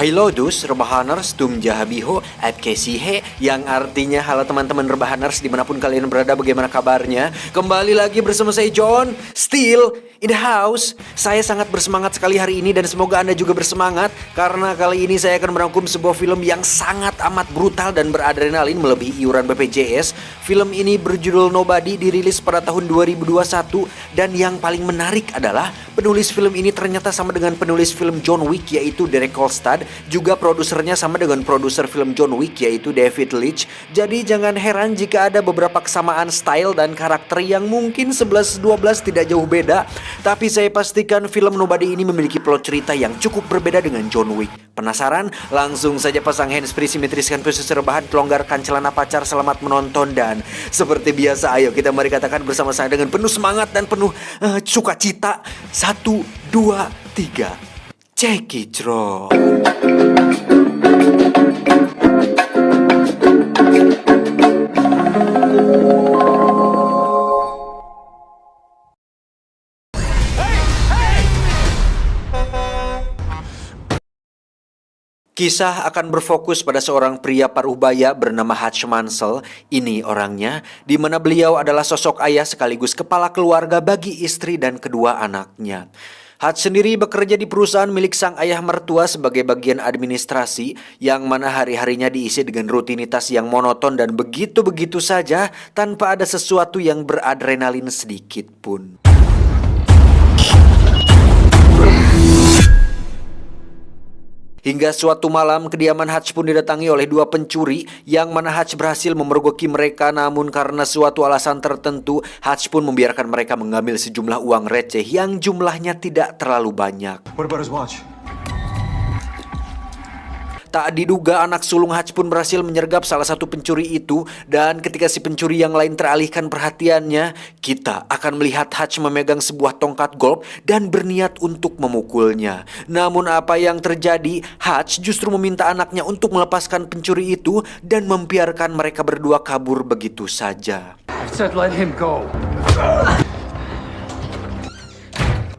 Hailodus Rebahaners Tum Jahabiho at Kesihe, yang artinya halo teman-teman Rebahaners dimanapun kalian berada, bagaimana kabarnya? Kembali lagi bersama saya John, still in the house. Saya sangat bersemangat sekali hari ini dan semoga Anda juga bersemangat, karena kali ini saya akan merangkum sebuah film yang sangat amat brutal dan beradrenalin melebihi iuran BPJS. Film ini berjudul Nobody, dirilis pada tahun 2021, dan yang paling menarik adalah penulis film ini ternyata sama dengan penulis film John Wick, yaitu Derek Kolstad. Juga produsernya sama dengan produser film John Wick, yaitu David Leitch. Jadi jangan heran jika ada beberapa kesamaan style dan karakter yang mungkin 11-12 tidak jauh beda. Tapi saya pastikan film Nobody ini memiliki plot cerita yang cukup berbeda dengan John Wick. Penasaran? Langsung saja pasang handsfree, simetriskan posisi rebahan, kelonggarkan celana pacar, selamat menonton. Dan seperti biasa, ayo kita mari katakan bersama saya dengan penuh semangat dan penuh sukacita. 1, 2, 3. Check it, bro. Kisah akan berfokus pada seorang pria parubaya bernama Hutch Mansell. Ini orangnya, di mana beliau adalah sosok ayah sekaligus kepala keluarga bagi istri dan kedua anaknya. Hutch sendiri bekerja di perusahaan milik sang ayah mertua sebagai bagian administrasi, yang mana hari-harinya diisi dengan rutinitas yang monoton dan begitu-begitu saja tanpa ada sesuatu yang beradrenalin sedikit pun. Hingga suatu malam, kediaman Hutch pun didatangi oleh dua pencuri, yang mana Hutch berhasil memergoki mereka. Namun karena suatu alasan tertentu, Hutch pun membiarkan mereka mengambil sejumlah uang receh yang jumlahnya tidak terlalu banyak. What about his watch? Tak diduga anak sulung Hutch pun berhasil menyergap salah satu pencuri itu, dan ketika si pencuri yang lain teralihkan perhatiannya, kita akan melihat Hutch memegang sebuah tongkat golf dan berniat untuk memukulnya. Namun apa yang terjadi? Hutch justru meminta anaknya untuk melepaskan pencuri itu dan membiarkan mereka berdua kabur begitu saja. I said let him go.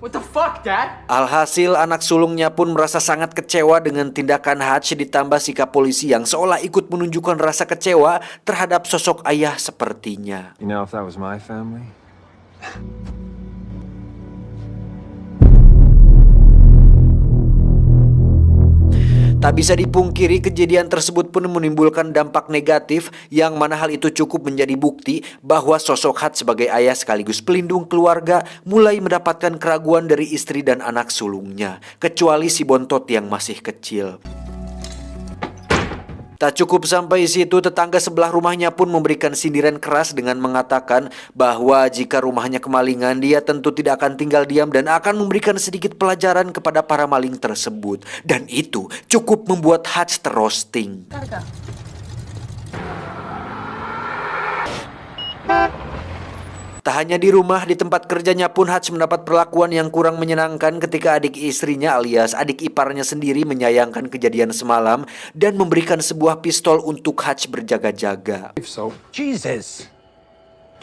What the fuck, Dad? Alhasil anak sulungnya pun merasa sangat kecewa dengan tindakan Hutch, ditambah sikap polisi yang seolah ikut menunjukkan rasa kecewa terhadap sosok ayah sepertinya. You know, if that was my family. Tak bisa dipungkiri, kejadian tersebut pun menimbulkan dampak negatif, yang mana hal itu cukup menjadi bukti bahwa sosok Hutch sebagai ayah sekaligus pelindung keluarga mulai mendapatkan keraguan dari istri dan anak sulungnya, kecuali si bontot yang masih kecil. Tak cukup sampai situ, tetangga sebelah rumahnya pun memberikan sindiran keras dengan mengatakan bahwa jika rumahnya kemalingan, dia tentu tidak akan tinggal diam dan akan memberikan sedikit pelajaran kepada para maling tersebut. Dan itu cukup membuat Hutch terroasting. Tak hanya di rumah, di tempat kerjanya pun Hutch mendapat perlakuan yang kurang menyenangkan ketika adik istrinya alias adik iparnya sendiri menyayangkan kejadian semalam dan memberikan sebuah pistol untuk Hutch berjaga-jaga. So, Jesus.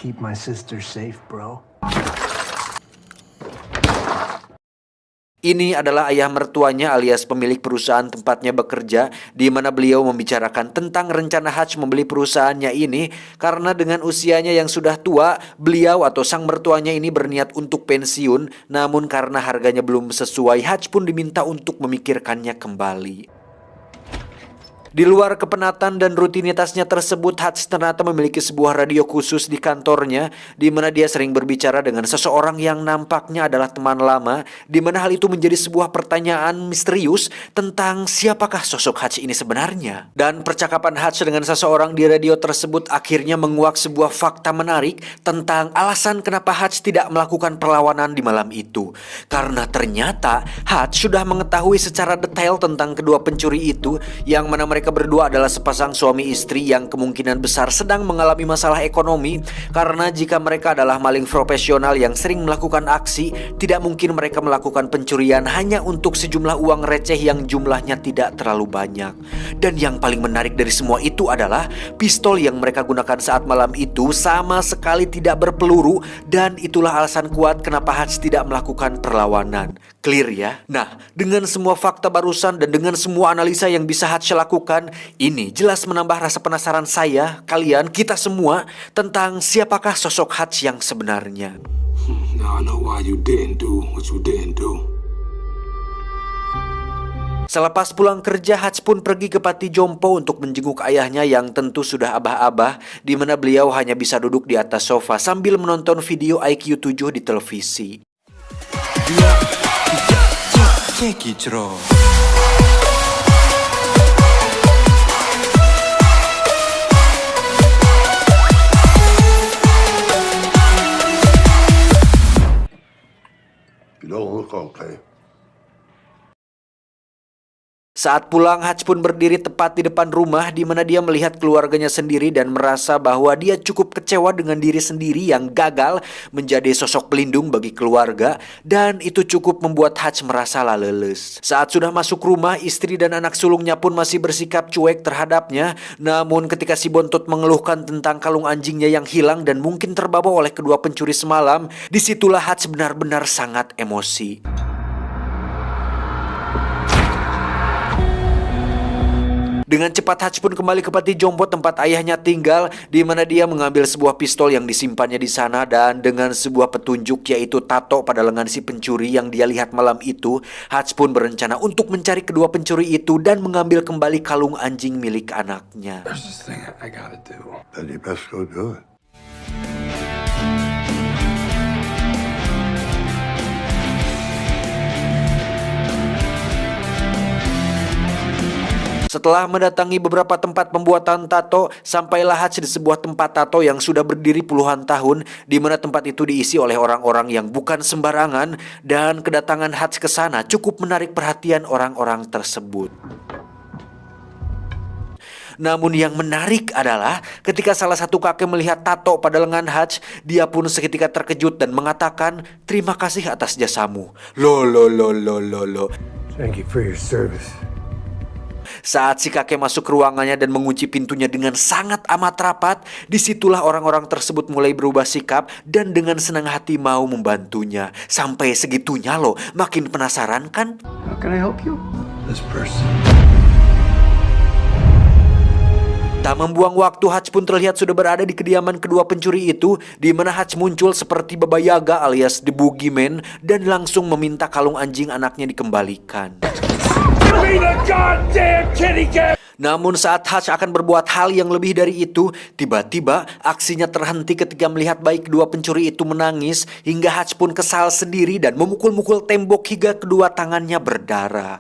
Keep my sister safe, bro. Ini adalah ayah mertuanya alias pemilik perusahaan tempatnya bekerja, di mana beliau membicarakan tentang rencana Hutch membeli perusahaannya ini karena dengan usianya yang sudah tua, beliau atau sang mertuanya ini berniat untuk pensiun. Namun karena harganya belum sesuai, Hutch pun diminta untuk memikirkannya kembali. Di luar kepenatan dan rutinitasnya tersebut, Hutch ternyata memiliki sebuah radio khusus di kantornya, di mana dia sering berbicara dengan seseorang yang nampaknya adalah teman lama, di mana hal itu menjadi sebuah pertanyaan misterius tentang siapakah sosok Hutch ini sebenarnya. Dan percakapan Hutch dengan seseorang di radio tersebut akhirnya menguak sebuah fakta menarik tentang alasan kenapa Hutch tidak melakukan perlawanan di malam itu. Karena ternyata Hutch sudah mengetahui secara detail tentang kedua pencuri itu, yang mana mereka mereka berdua adalah sepasang suami istri yang kemungkinan besar sedang mengalami masalah ekonomi, karena jika mereka adalah maling profesional yang sering melakukan aksi, tidak mungkin mereka melakukan pencurian hanya untuk sejumlah uang receh yang jumlahnya tidak terlalu banyak. Dan yang paling menarik dari semua itu adalah pistol yang mereka gunakan saat malam itu sama sekali tidak berpeluru, dan itulah alasan kuat kenapa Hutch tidak melakukan perlawanan. Clear ya? Nah, dengan semua fakta barusan dan dengan semua analisa yang bisa Hutch lakukan, ini jelas menambah rasa penasaran saya, kalian, kita semua tentang siapakah sosok Hutch yang sebenarnya. Now I know why you didn't do what you didn't do. Selepas pulang kerja, Hutch pun pergi ke Panti Jompo untuk menjenguk ayahnya yang tentu sudah abah-abah, di mana beliau hanya bisa duduk di atas sofa sambil menonton video IQ 7 di televisi. You don't look okay. Saat pulang, Hutch pun berdiri tepat di depan rumah di mana dia melihat keluarganya sendiri dan merasa bahwa dia cukup kecewa dengan diri sendiri yang gagal menjadi sosok pelindung bagi keluarga, dan itu cukup membuat Hutch merasa leles. Saat sudah masuk rumah, istri dan anak sulungnya pun masih bersikap cuek terhadapnya, namun ketika si bontot mengeluhkan tentang kalung anjingnya yang hilang dan mungkin terbawa oleh kedua pencuri semalam, disitulah Hutch benar-benar sangat emosi. Dengan cepat Hutch pun kembali ke Panti Jompo tempat ayahnya tinggal, di mana dia mengambil sebuah pistol yang disimpannya di sana, dan dengan sebuah petunjuk yaitu tato pada lengan si pencuri yang dia lihat malam itu, Hutch pun berencana untuk mencari kedua pencuri itu dan mengambil kembali kalung anjing milik anaknya. There's this thing I gotta do. Then you best go do it. Setelah mendatangi beberapa tempat pembuatan tato, sampailah Hutch di sebuah tempat tato yang sudah berdiri puluhan tahun, di mana tempat itu diisi oleh orang-orang yang bukan sembarangan, dan kedatangan Hutch ke sana cukup menarik perhatian orang-orang tersebut. Namun yang menarik adalah ketika salah satu kakek melihat tato pada lengan Hutch, dia pun seketika terkejut dan mengatakan, "Terima kasih atas jasamu." Lo. Thank you for your service. Saat si kakek masuk ke ruangannya dan mengunci pintunya dengan sangat amat rapat, disitulah orang-orang tersebut mulai berubah sikap dan dengan senang hati mau membantunya. Sampai segitunya loh, makin penasaran kan? How can I help you? This person. Tak membuang waktu, Hutch pun terlihat sudah berada di kediaman kedua pencuri itu, di mana Hutch muncul seperti Baba Yaga alias The Boogeyman dan langsung meminta kalung anjing anaknya dikembalikan. Namun saat Hutch akan berbuat hal yang lebih dari itu, tiba-tiba aksinya terhenti ketika melihat baik kedua pencuri itu menangis, hingga Hutch pun kesal sendiri dan memukul-mukul tembok hingga kedua tangannya berdarah.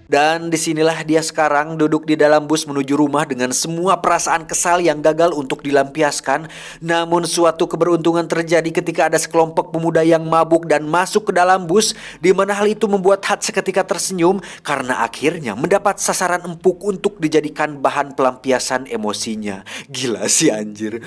Dan disinilah dia sekarang duduk di dalam bus menuju rumah dengan semua perasaan kesal yang gagal untuk dilampiaskan. Namun suatu keberuntungan terjadi ketika ada sekelompok pemuda yang mabuk dan masuk ke dalam bus, di mana hal itu membuat Hutch seketika tersenyum karena akhirnya mendapat sasaran empuk untuk dijadikan bahan pelampiasan emosinya. Gila sih anjir.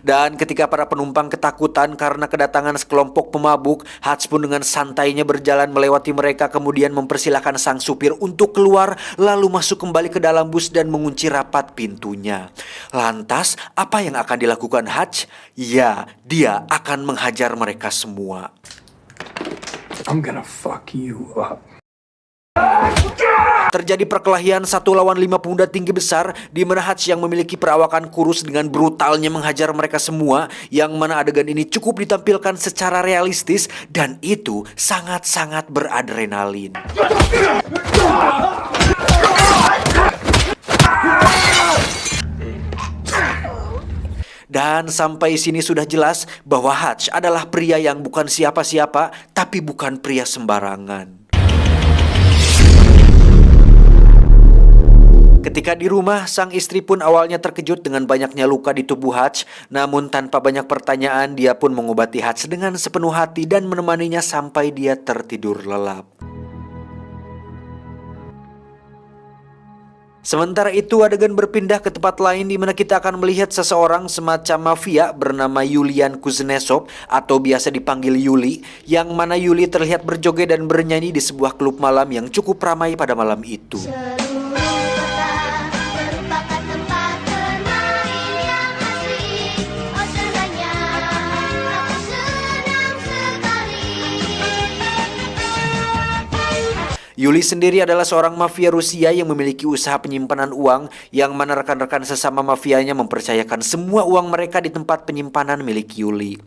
Dan ketika para penumpang ketakutan karena kedatangan sekelompok pemabuk, Hutch pun dengan santainya berjalan melewati mereka, kemudian mempersilahkan sang supir untuk keluar, lalu masuk kembali ke dalam bus dan mengunci rapat pintunya. Lantas, apa yang akan dilakukan Hutch? Ya, dia akan menghajar mereka semua. I'm gonna fuck you up. Terjadi perkelahian 1 lawan 5 pemuda tinggi besar, di mana Hutch yang memiliki perawakan kurus dengan brutalnya menghajar mereka semua, yang mana adegan ini cukup ditampilkan secara realistis dan itu sangat-sangat beradrenalin. Dan sampai sini sudah jelas bahwa Hutch adalah pria yang bukan siapa-siapa, tapi bukan pria sembarangan. Ketika di rumah, sang istri pun awalnya terkejut dengan banyaknya luka di tubuh Hutch. Namun tanpa banyak pertanyaan, dia pun mengobati Hutch dengan sepenuh hati dan menemaninya sampai dia tertidur lelap. Sementara itu adegan berpindah ke tempat lain di mana kita akan melihat seseorang semacam mafia bernama Yulian Kuznetsov atau biasa dipanggil Yuli, yang mana Yuli terlihat berjoget dan bernyanyi di sebuah klub malam yang cukup ramai pada malam itu. Seluruh kota merupakan tempat bermain yang asik. Oh senangnya, aku senang sekali. Yuli sendiri adalah seorang mafia Rusia yang memiliki usaha penyimpanan uang, yang mana rekan-rekan sesama mafianya mempercayakan semua uang mereka di tempat penyimpanan milik Yuli.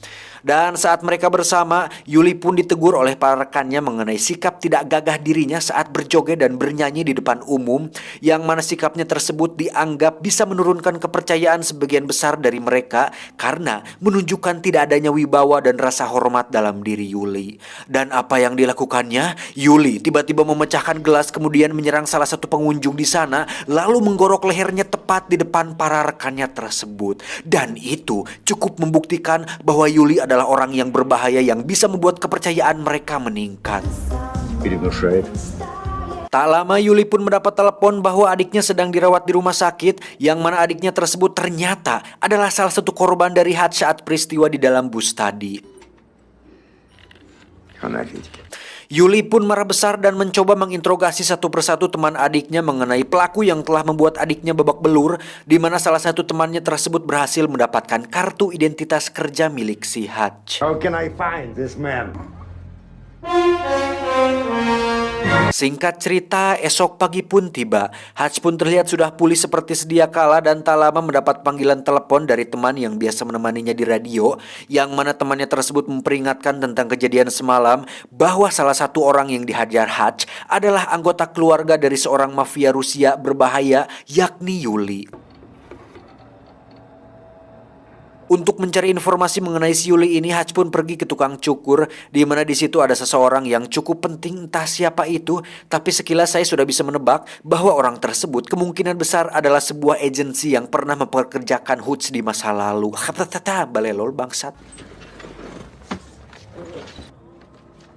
Dan saat mereka bersama, Yuli pun ditegur oleh para rekannya mengenai sikap tidak gagah dirinya saat berjoget dan bernyanyi di depan umum, yang mana sikapnya tersebut dianggap bisa menurunkan kepercayaan sebagian besar dari mereka karena menunjukkan tidak adanya wibawa dan rasa hormat dalam diri Yuli. Dan apa yang dilakukannya? Yuli tiba-tiba memecahkan gelas kemudian menyerang salah satu pengunjung di sana, lalu menggorok lehernya tepat di depan para rekannya tersebut. Dan itu cukup membuktikan bahwa Yuli adalah orang yang berbahaya yang bisa membuat kepercayaan mereka meningkat. Tak lama Yuli pun mendapat telepon bahwa adiknya sedang dirawat di rumah sakit, yang mana adiknya tersebut ternyata adalah salah satu korban dari Hutch saat peristiwa di dalam bus tadi. Yuli pun marah besar dan mencoba menginterogasi satu persatu teman adiknya mengenai pelaku yang telah membuat adiknya babak belur, di mana salah satu temannya tersebut berhasil mendapatkan kartu identitas kerja milik si Hutch. How can I find this man? Singkat cerita, esok pagi pun tiba. Hutch pun terlihat sudah pulih seperti sedia kala dan tak lama mendapat panggilan telepon dari teman yang biasa menemaninya di radio, yang mana temannya tersebut memperingatkan tentang kejadian semalam bahwa salah satu orang yang dihajar Hutch adalah anggota keluarga dari seorang mafia Rusia berbahaya, yakni Yuli. Untuk mencari informasi mengenai si Yuli ini, Hutch pun pergi ke tukang cukur, di mana di situ ada seseorang yang cukup penting, entah siapa itu, tapi sekilas saya sudah bisa menebak bahwa orang tersebut kemungkinan besar adalah sebuah agensi yang pernah mempekerjakan Hutch di masa lalu. Balelol bangsat.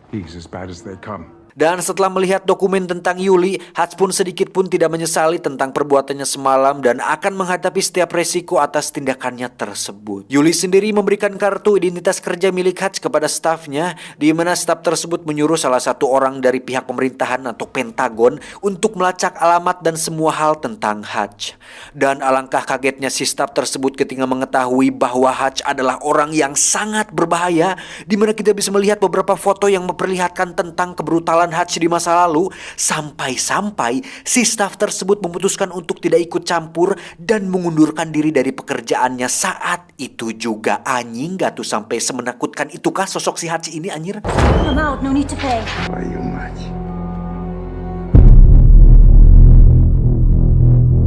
He's as bad as they come. Dan setelah melihat dokumen tentang Yuli, Hutch pun sedikit pun tidak menyesali tentang perbuatannya semalam dan akan menghadapi setiap resiko atas tindakannya tersebut. Yuli sendiri memberikan kartu identitas kerja milik Hutch kepada stafnya, di mana staf tersebut menyuruh salah satu orang dari pihak pemerintahan atau Pentagon untuk melacak alamat dan semua hal tentang Hutch. Dan alangkah kagetnya si staf tersebut ketika mengetahui bahwa Hutch adalah orang yang sangat berbahaya, di mana kita bisa melihat beberapa foto yang memperlihatkan tentang kebrutalan Hutch di masa lalu, sampai-sampai si staf tersebut memutuskan untuk tidak ikut campur dan mengundurkan diri dari pekerjaannya saat itu juga. Anjing, gak tuh sampai semenakutkan itukah sosok si Hutch ini anjir? I'm out, no need to pay. Why you much?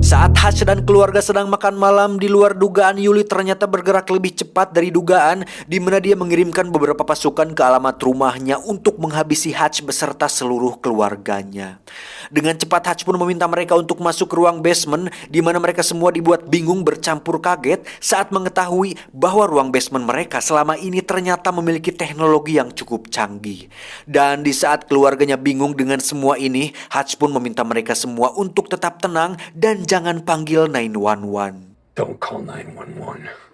Saat Hutch dan keluarga sedang makan malam, di luar dugaan Yuli ternyata bergerak lebih cepat dari dugaan, di mana dia mengirimkan beberapa pasukan ke alamat rumahnya untuk menghabisi Hutch beserta seluruh keluarganya. Dengan cepat Hutch pun meminta mereka untuk masuk ke ruang basement, di mana mereka semua dibuat bingung bercampur kaget saat mengetahui bahwa ruang basement mereka selama ini ternyata memiliki teknologi yang cukup canggih. Dan di saat keluarganya bingung dengan semua ini, Hutch pun meminta mereka semua untuk tetap tenang dan jangan panggil 911. Don't call 911.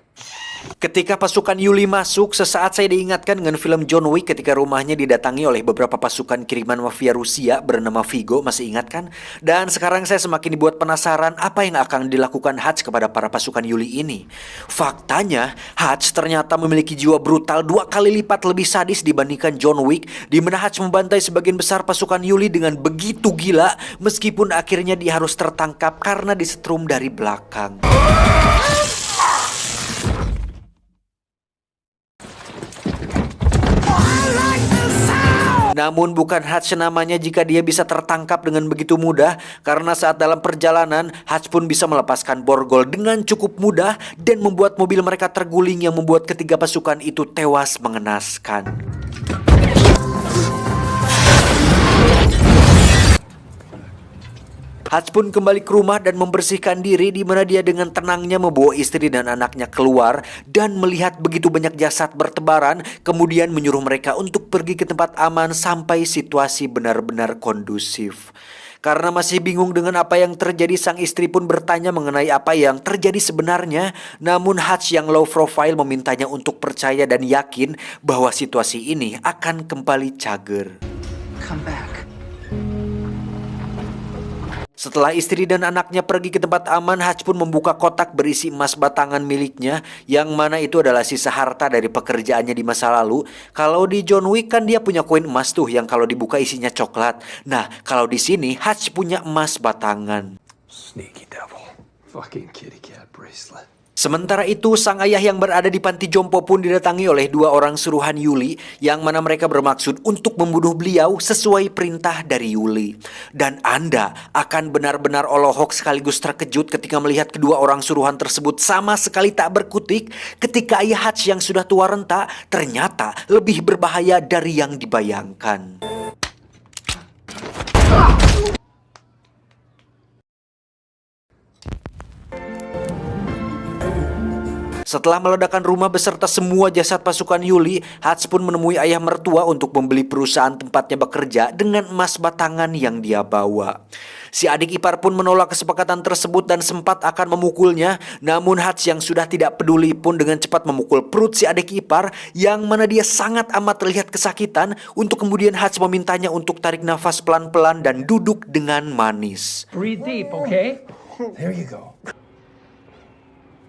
Ketika pasukan Yuli masuk, sesaat saya diingatkan dengan film John Wick ketika rumahnya didatangi oleh beberapa pasukan kiriman mafia Rusia bernama Vigo, masih ingat kan? Dan sekarang saya semakin dibuat penasaran apa yang akan dilakukan Hutch kepada para pasukan Yuli ini. Faktanya, Hutch ternyata memiliki jiwa brutal 2 kali lipat lebih sadis dibandingkan John Wick, di mana Hutch membantai sebagian besar pasukan Yuli dengan begitu gila, meskipun akhirnya dia harus tertangkap karena disetrum dari belakang. Namun bukan Hutch namanya jika dia bisa tertangkap dengan begitu mudah, karena saat dalam perjalanan Hutch pun bisa melepaskan borgol dengan cukup mudah dan membuat mobil mereka terguling yang membuat ketiga pasukan itu tewas mengenaskan. Hutch pun kembali ke rumah dan membersihkan diri, di mana dia dengan tenangnya membawa istri dan anaknya keluar dan melihat begitu banyak jasad bertebaran, kemudian menyuruh mereka untuk pergi ke tempat aman sampai situasi benar-benar kondusif. Karena masih bingung dengan apa yang terjadi, sang istri pun bertanya mengenai apa yang terjadi sebenarnya. Namun Hutch yang low profile memintanya untuk percaya dan yakin bahwa situasi ini akan kembali cager. Come back. Setelah istri dan anaknya pergi ke tempat aman, Hutch pun membuka kotak berisi emas batangan miliknya, yang mana itu adalah sisa harta dari pekerjaannya di masa lalu. Kalau di John Wick kan dia punya koin emas tuh yang kalau dibuka isinya coklat. Nah, kalau di sini Hutch punya emas batangan. Sneaky devil. Fucking kitty cat bracelet. Sementara itu, sang ayah yang berada di panti jompo pun didatangi oleh dua orang suruhan Yuli, yang mana mereka bermaksud untuk membunuh beliau sesuai perintah dari Yuli. Dan Anda akan benar-benar olohok sekaligus terkejut ketika melihat kedua orang suruhan tersebut sama sekali tak berkutik, ketika ayah Hutch yang sudah tua renta ternyata lebih berbahaya dari yang dibayangkan. Setelah meledakan rumah beserta semua jasad pasukan Yuli, Hutch pun menemui ayah mertua untuk membeli perusahaan tempatnya bekerja dengan emas batangan yang dia bawa. Si adik ipar pun menolak kesepakatan tersebut dan sempat akan memukulnya. Namun Hutch yang sudah tidak peduli pun dengan cepat memukul perut si adik ipar, yang mana dia sangat amat terlihat kesakitan. Untuk kemudian Hutch memintanya untuk tarik nafas pelan-pelan dan duduk dengan manis. Breathe deep, okay? There you go.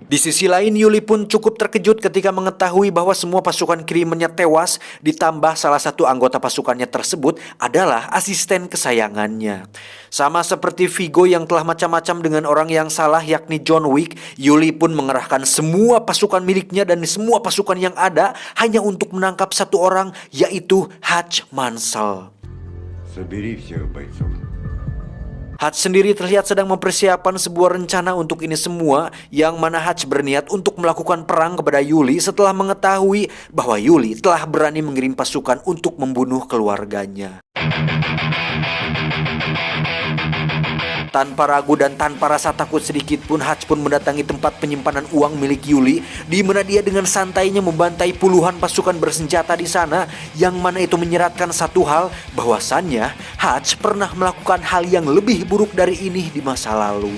Di sisi lain, Yuli pun cukup terkejut ketika mengetahui bahwa semua pasukan krimennya tewas, ditambah salah satu anggota pasukannya tersebut adalah asisten kesayangannya. Sama seperti Viggo yang telah macam-macam dengan orang yang salah, yakni John Wick, Yuli pun mengerahkan semua pasukan miliknya dan semua pasukan yang ada hanya untuk menangkap satu orang, yaitu Hutch Mansell. Собери всех бойцов. Hutch sendiri terlihat sedang mempersiapkan sebuah rencana untuk ini semua, yang mana Hutch berniat untuk melakukan perang kepada Yuli setelah mengetahui bahwa Yuli telah berani mengirim pasukan untuk membunuh keluarganya. Tanpa ragu dan tanpa rasa takut sedikit pun, Hutch pun mendatangi tempat penyimpanan uang milik Yuli, di mana dia dengan santainya membantai puluhan pasukan bersenjata di sana, yang mana itu menyeratkan satu hal, bahwasannya Hutch pernah melakukan hal yang lebih buruk dari ini di masa lalu.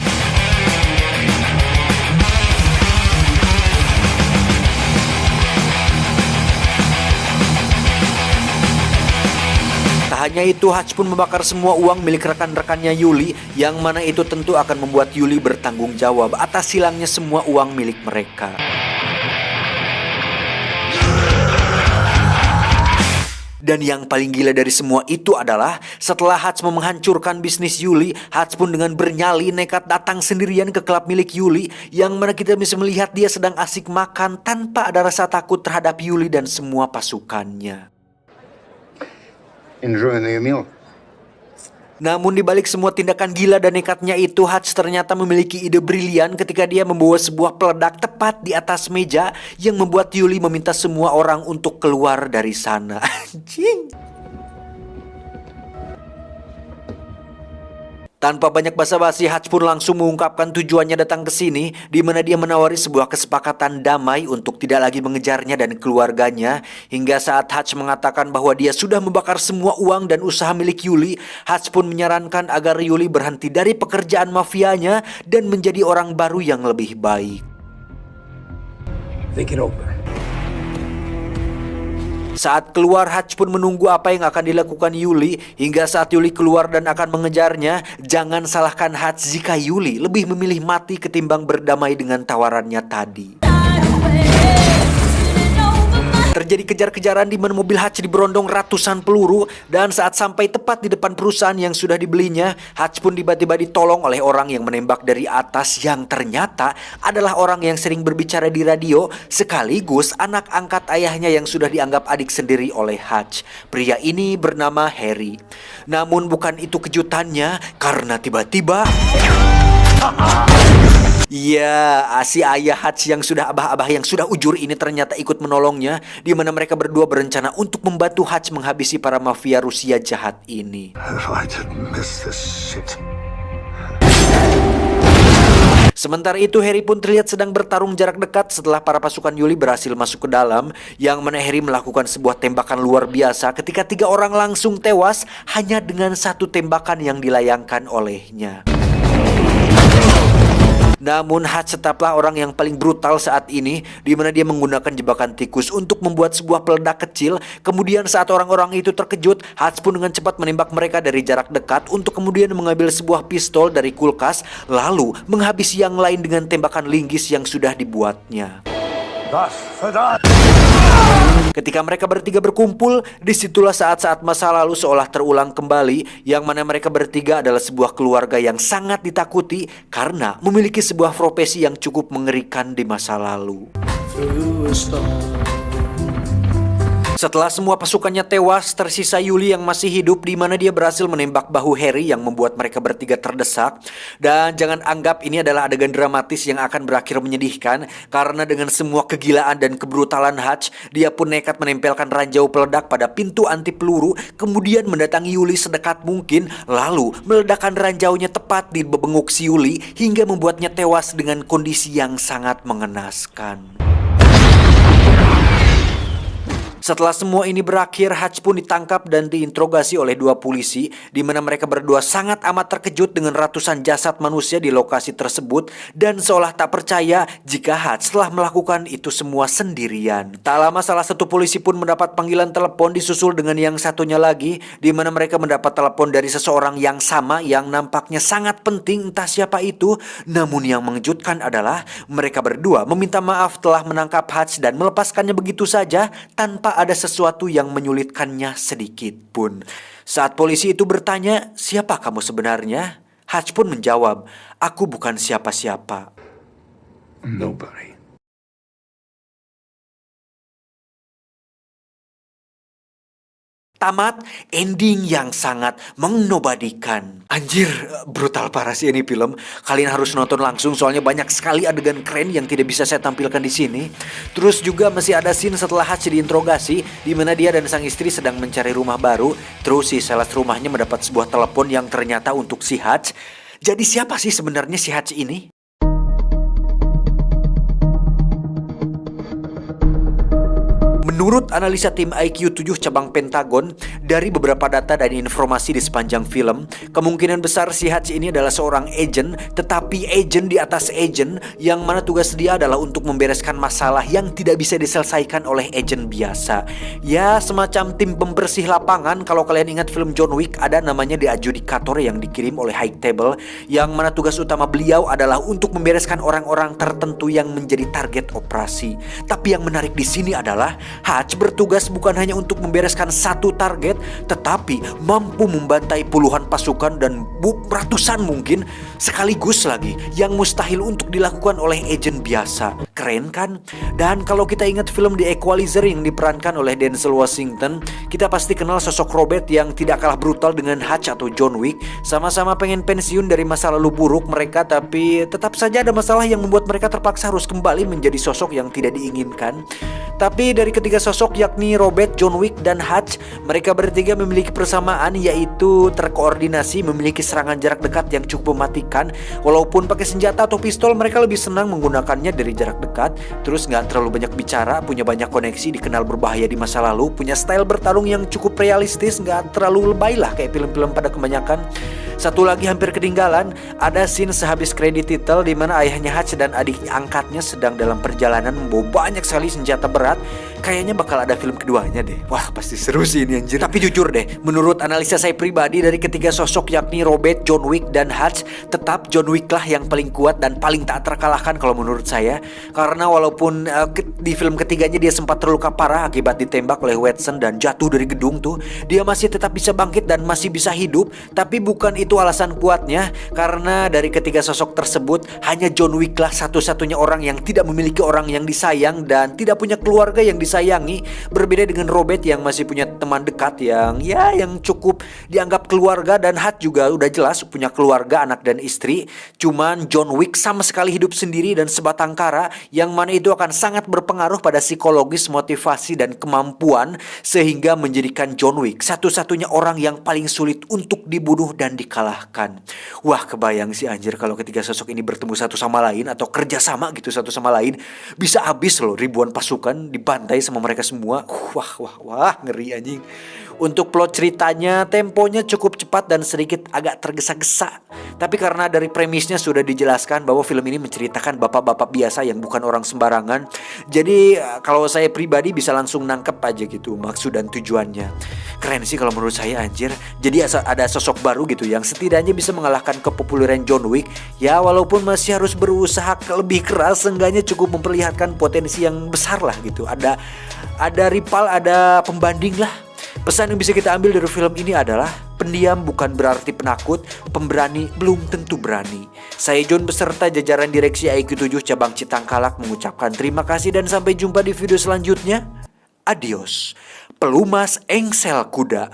Tak hanya itu, Hutch pun membakar semua uang milik rekan-rekannya Yuli, yang mana itu tentu akan membuat Yuli bertanggung jawab atas hilangnya semua uang milik mereka. Dan yang paling gila dari semua itu adalah setelah Hutch menghancurkan bisnis Yuli, Hutch pun dengan bernyali nekat datang sendirian ke klub milik Yuli, yang mana kita bisa melihat dia sedang asik makan tanpa ada rasa takut terhadap Yuli dan semua pasukannya. Enjoying your meal? Namun di balik semua tindakan gila dan nekatnya itu, Hutch ternyata memiliki ide brilian ketika dia membawa sebuah peledak tepat di atas meja, yang membuat Yuli meminta semua orang untuk keluar dari sana. Anjing. Tanpa banyak basa-basi, Hutch pun langsung mengungkapkan tujuannya datang ke sini, di mana dia menawari sebuah kesepakatan damai untuk tidak lagi mengejarnya dan keluarganya. Hingga saat Hutch mengatakan bahwa dia sudah membakar semua uang dan usaha milik Yuli, Hutch pun menyarankan agar Yuli berhenti dari pekerjaan mafianya dan menjadi orang baru yang lebih baik. Think it over. Saat keluar, Hutch pun menunggu apa yang akan dilakukan Yuli. Hingga saat Yuli keluar dan akan mengejarnya, jangan salahkan Hutch jika Yuli lebih memilih mati ketimbang berdamai dengan tawarannya tadi. Terjadi kejar-kejaran di mana mobil Hutch diberondong ratusan peluru, dan saat sampai tepat di depan perusahaan yang sudah dibelinya, Hutch pun tiba-tiba ditolong oleh orang yang menembak dari atas, yang ternyata adalah orang yang sering berbicara di radio, sekaligus anak angkat ayahnya yang sudah dianggap adik sendiri oleh Hutch. Pria ini bernama Harry. Namun bukan itu kejutannya, karena tiba-tiba ya, si ayah Hutch yang sudah abah-abah yang sudah ujur ini ternyata ikut menolongnya, di mana mereka berdua berencana untuk membantu Hutch menghabisi para mafia Rusia jahat ini. If I didn't miss this shit. Sementara itu Harry pun terlihat sedang bertarung jarak dekat setelah para pasukan Yuli berhasil masuk ke dalam, yang mana Harry melakukan sebuah tembakan luar biasa ketika 3 orang langsung tewas hanya dengan 1 tembakan yang dilayangkan olehnya. Namun Hutch tetaplah orang yang paling brutal saat ini, di mana dia menggunakan jebakan tikus untuk membuat sebuah peledak kecil. Kemudian saat orang-orang itu terkejut, Hutch pun dengan cepat menembak mereka dari jarak dekat untuk kemudian mengambil sebuah pistol dari kulkas, lalu menghabisi yang lain dengan tembakan linggis yang sudah dibuatnya. Ketika mereka bertiga berkumpul, disitulah saat-saat masa lalu seolah terulang kembali, yang mana mereka bertiga adalah sebuah keluarga yang sangat ditakuti karena memiliki sebuah profesi yang cukup mengerikan di masa lalu. Setelah semua pasukannya tewas, tersisa Yuli yang masih hidup, di mana dia berhasil menembak bahu Harry yang membuat mereka bertiga terdesak. Dan jangan anggap ini adalah adegan dramatis yang akan berakhir menyedihkan, karena dengan semua kegilaan dan kebrutalan Hutch, dia pun nekat menempelkan ranjau peledak pada pintu anti peluru, kemudian mendatangi Yuli sedekat mungkin, lalu meledakkan ranjaunya tepat di bebenguk si Yuli hingga membuatnya tewas dengan kondisi yang sangat mengenaskan. Setelah semua ini berakhir, Hutch pun ditangkap dan diinterogasi oleh 2 polisi, di mana mereka berdua sangat amat terkejut dengan ratusan jasad manusia di lokasi tersebut dan seolah tak percaya jika Hutch telah melakukan itu semua sendirian. Tak lama salah satu polisi pun mendapat panggilan telepon disusul dengan yang satunya lagi, di mana mereka mendapat telepon dari seseorang yang sama yang nampaknya sangat penting, entah siapa itu. Namun yang mengejutkan adalah mereka berdua meminta maaf telah menangkap Hutch dan melepaskannya begitu saja tanpa ada sesuatu yang menyulitkannya sedikit pun. Saat polisi itu bertanya, "Siapa kamu sebenarnya?" Hutch pun menjawab, "Aku bukan siapa-siapa." Nobody. Tamat, ending yang sangat mengnobadikan. Anjir, brutal parah sih ini film. Kalian harus nonton langsung soalnya banyak sekali adegan keren yang tidak bisa saya tampilkan di sini. Terus juga masih ada scene setelah Hutch diinterogasi, di mana dia dan sang istri sedang mencari rumah baru. Terus si sales rumahnya mendapat sebuah telepon yang ternyata untuk si Hutch. Jadi siapa sih sebenarnya si Hutch ini? Menurut analisa tim IQ 7 cabang Pentagon, dari beberapa data dan informasi di sepanjang film, kemungkinan besar si Hutch ini adalah seorang agent, tetapi agent di atas agent, yang mana tugas dia adalah untuk membereskan masalah yang tidak bisa diselesaikan oleh agent biasa. Ya, semacam tim pembersih lapangan. Kalau kalian ingat film John Wick, ada namanya The Adjudicator yang dikirim oleh High Table, yang mana tugas utama beliau adalah untuk membereskan orang-orang tertentu yang menjadi target operasi. Tapi yang menarik di sini adalah Hutch bertugas bukan hanya untuk membereskan satu target, tetapi mampu membantai puluhan pasukan dan ratusan mungkin sekaligus lagi, yang mustahil untuk dilakukan oleh agen biasa. Keren kan? Dan kalau kita ingat film The Equalizer yang diperankan oleh Denzel Washington, kita pasti kenal sosok Robert yang tidak kalah brutal dengan Hutch atau John Wick. Sama-sama pengen pensiun dari masa lalu buruk mereka, tapi tetap saja ada masalah yang membuat mereka terpaksa harus kembali menjadi sosok yang tidak diinginkan. Tapi dari ketiga sosok yakni Robert, John Wick, dan Hutch, mereka bertiga memiliki persamaan, yaitu terkoordinasi, memiliki serangan jarak dekat yang cukup mematikan. Walaupun pakai senjata atau pistol, mereka lebih senang menggunakannya dari jarak dekat. Terus gak terlalu banyak bicara, punya banyak koneksi, dikenal berbahaya di masa lalu, punya style bertarung yang cukup realistis, gak terlalu lebay lah kayak film-film pada kebanyakan. Satu lagi hampir ketinggalan, ada scene sehabis kredit title di mana ayahnya Hutch dan adik angkatnya sedang dalam perjalanan membawa banyak sekali senjata berat. Kayaknya bakal ada film keduanya deh. Wah, pasti seru sih ini anjir. Tapi jujur deh, menurut analisa saya pribadi dari ketiga sosok yakni Robert, John Wick, dan Hutch, tetap John Wick lah yang paling kuat dan paling tak terkalahkan kalau menurut saya. Karena walaupun di film ketiganya dia sempat terluka parah akibat ditembak oleh Watson dan jatuh dari gedung tuh, dia masih tetap bisa bangkit dan masih bisa hidup. Tapi bukan itu alasan kuatnya, karena dari ketiga sosok tersebut hanya John Wick lah satu-satunya orang yang tidak memiliki orang yang disayang dan tidak punya keluarga yang disayangi. Berbeda dengan Robert yang masih punya teman dekat yang cukup dianggap keluarga, dan Hutch juga udah jelas punya keluarga, anak dan istri. Cuman John Wick sama sekali hidup sendiri dan sebatang kara, yang mana itu akan sangat berpengaruh pada psikologis, motivasi, dan kemampuan, sehingga menjadikan John Wick satu-satunya orang yang paling sulit untuk dibunuh dan dikalahkan. dikalahkan. Wah, kebayang sih anjir kalau ketiga sosok ini bertemu satu sama lain atau kerja sama gitu satu sama lain, bisa habis loh ribuan pasukan dibantai sama mereka semua. Wah, ngeri anjing. Untuk plot ceritanya, temponya cukup cepat dan sedikit agak tergesa-gesa. Tapi karena dari premisnya sudah dijelaskan bahwa film ini menceritakan bapak-bapak biasa yang bukan orang sembarangan, jadi kalau saya pribadi bisa langsung nangkep aja gitu maksud dan tujuannya. Keren sih kalau menurut saya anjir. Jadi ada sosok baru gitu yang setidaknya bisa mengalahkan kepopuleran John Wick. Ya walaupun masih harus berusaha lebih keras, seenggaknya cukup memperlihatkan potensi yang besar lah gitu. Ada rival, ada pembanding lah. Pesan yang bisa kita ambil dari film ini adalah pendiam bukan berarti penakut, pemberani belum tentu berani. Saya John beserta jajaran direksi IQ7 cabang Citangkalak mengucapkan terima kasih dan sampai jumpa di video selanjutnya. Adios. Pelumas engsel kuda.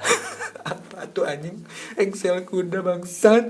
Apa tuh anjing? Engsel kuda bangsat.